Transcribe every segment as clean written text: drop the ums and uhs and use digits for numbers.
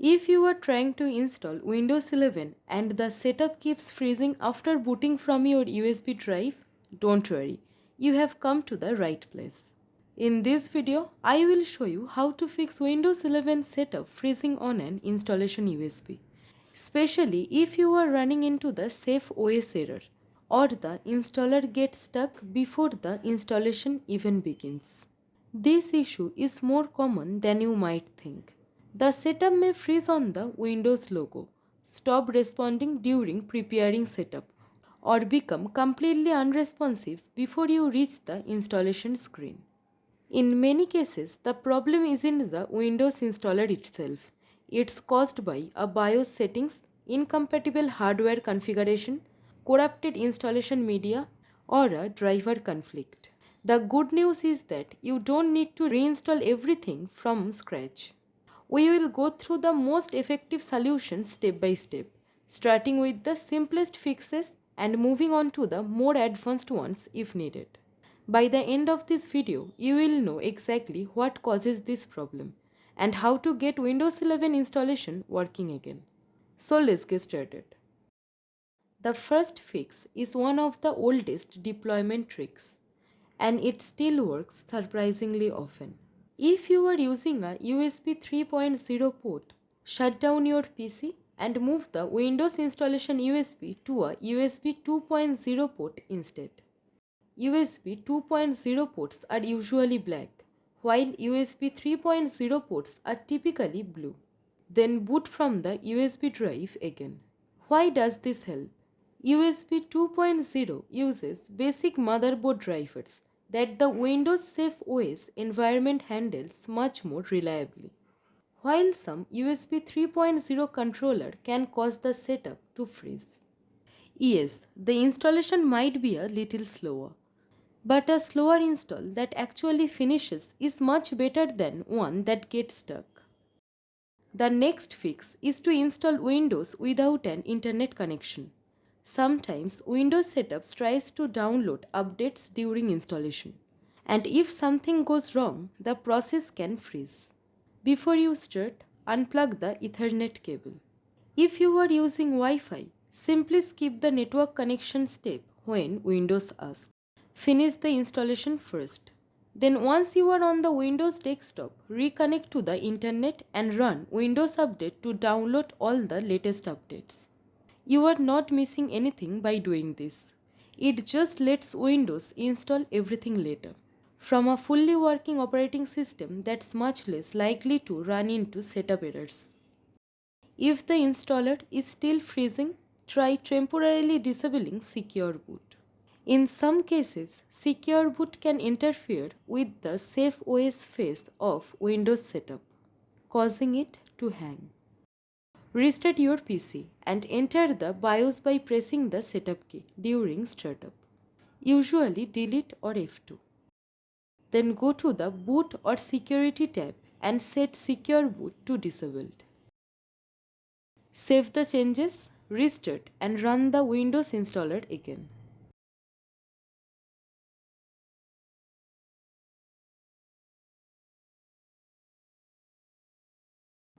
If you are trying to install Windows 11 and the setup keeps freezing after booting from your USB drive, don't worry, you have come to the right place. In this video, I will show you how to fix Windows 11 setup freezing on an installation USB, especially if you are running into the SafeOS error or the installer gets stuck before the installation even begins. This issue is more common than you might think. The setup may freeze on the Windows logo, stop responding during preparing setup, or become completely unresponsive before you reach the installation screen. In many cases, the problem isn't the Windows installer itself. It's caused by a BIOS settings, incompatible hardware configuration, corrupted installation media, or a driver conflict. The good news is that you don't need to reinstall everything from scratch. We will go through the most effective solutions step by step, starting with the simplest fixes and moving on to the more advanced ones if needed. By the end of this video, you will know exactly what causes this problem and how to get Windows 11 installation working again. So let's get started. The first fix is one of the oldest deployment tricks, and it still works surprisingly often. If you are using a USB 3.0 port, shut down your PC and move the Windows installation USB to a USB 2.0 port instead. USB 2.0 ports are usually black, while USB 3.0 ports are typically blue. Then boot from the USB drive again. Why does this help? USB 2.0 uses basic motherboard drivers that the Windows SafeOS environment handles much more reliably. While some USB 3.0 controller can cause the setup to freeze. Yes, the installation might be a little slower, but a slower install that actually finishes is much better than one that gets stuck. The next fix is to install Windows without an internet connection. Sometimes Windows setups tries to download updates during installation, and if something goes wrong, the process can freeze. Before you start, unplug the Ethernet cable. If you are using Wi-Fi, simply skip the network connection step when Windows asks. Finish the installation first. Then once you are on the Windows desktop, reconnect to the internet and run Windows Update to download all the latest updates. You are not missing anything by doing this. It just lets Windows install everything later from a fully working operating system that's much less likely to run into setup errors. If the installer is still freezing, try temporarily disabling Secure Boot. In some cases, Secure Boot can interfere with the SafeOS phase of Windows setup, causing it to hang. Restart your PC and enter the BIOS by pressing the setup key during startup, usually delete or F2. Then go to the Boot or Security tab and set Secure Boot to disabled. Save the changes, restart and run the Windows installer again.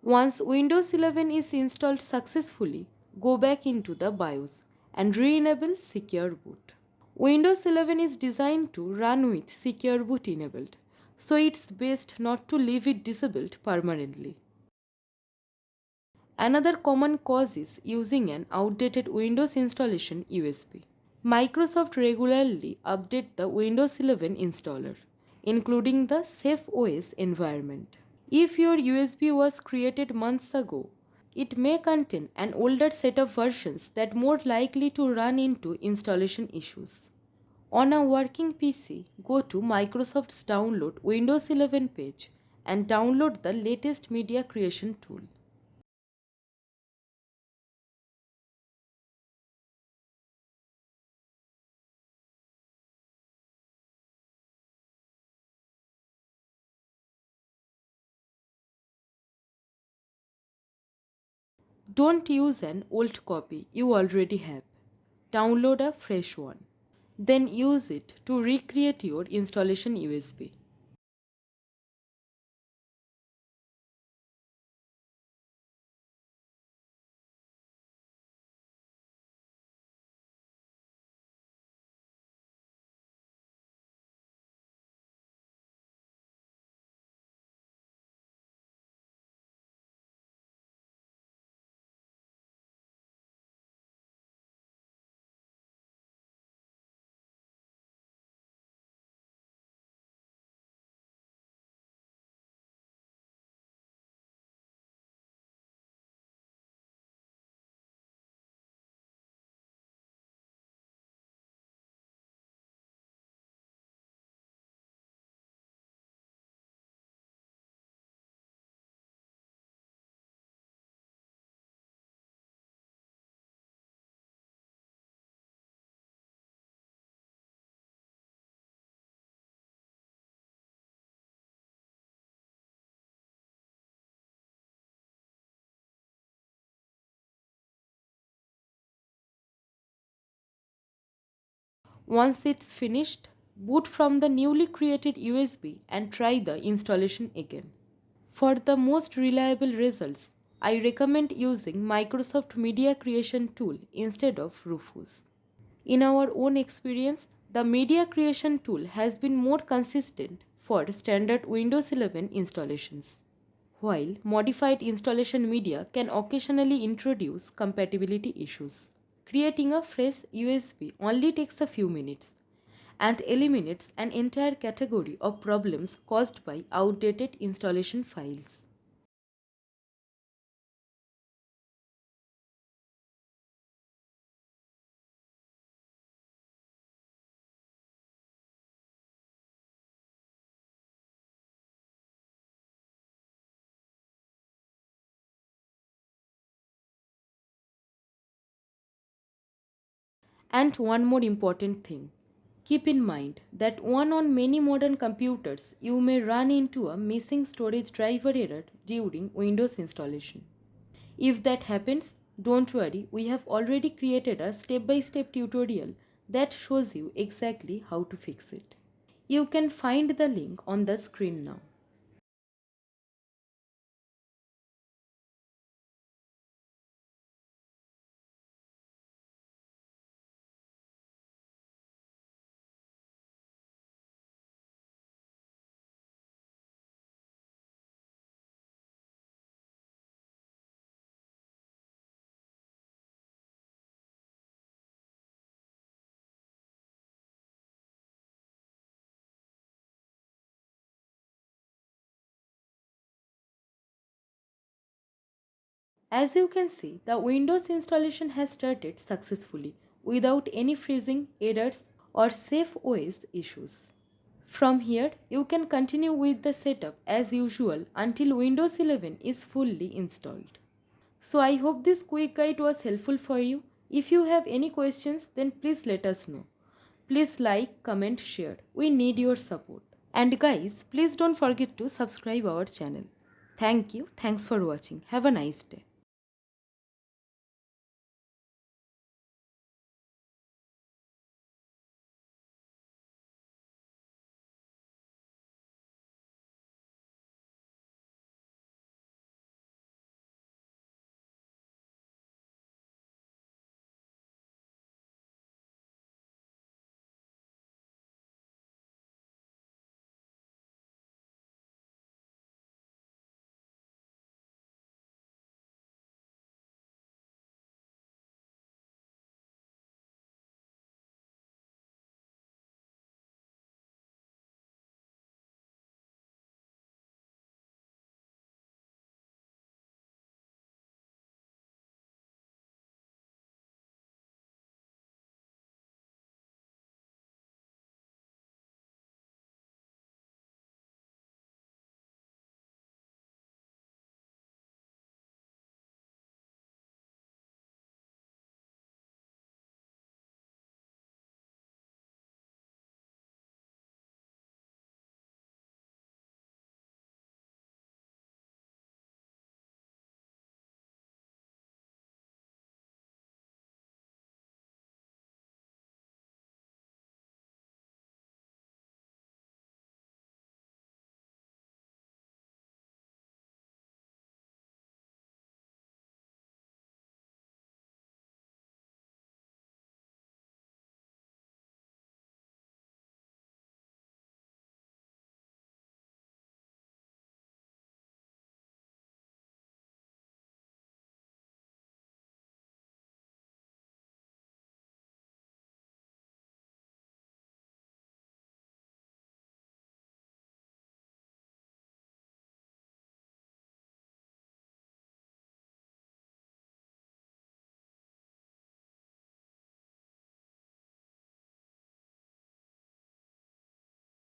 Once Windows 11 is installed successfully, go back into the BIOS and re-enable Secure Boot. Windows 11 is designed to run with Secure Boot enabled, so it's best not to leave it disabled permanently. Another common cause is using an outdated Windows installation USB. Microsoft regularly updates the Windows 11 installer, including the SafeOS environment. If your USB was created months ago, it may contain an older set of versions that are more likely to run into installation issues. On a working PC, go to Microsoft's Download Windows 11 page and download the latest media creation tool. Don't use an old copy you already have. Download a fresh one. Then use it to recreate your installation USB. Once it's finished, boot from the newly created USB and try the installation again. For the most reliable results, I recommend using Microsoft Media Creation tool instead of Rufus. In our own experience, the Media Creation tool has been more consistent for standard Windows 11 installations, while modified installation media can occasionally introduce compatibility issues. Creating a fresh USB only takes a few minutes and eliminates an entire category of problems caused by outdated installation files. And one more important thing. Keep in mind that on many modern computers, you may run into a missing storage driver error during Windows installation. If that happens, don't worry, we have already created a step-by-step tutorial that shows you exactly how to fix it. You can find the link on the screen now. As you can see, the Windows installation has started successfully without any freezing, errors, or SafeOS issues. From here, you can continue with the setup as usual until Windows 11 is fully installed. So I hope this quick guide was helpful for you. If you have any questions, then please let us know. Please like, comment, share. We need your support. And guys, please don't forget to subscribe our channel. Thank you. Thanks for watching. Have a nice day.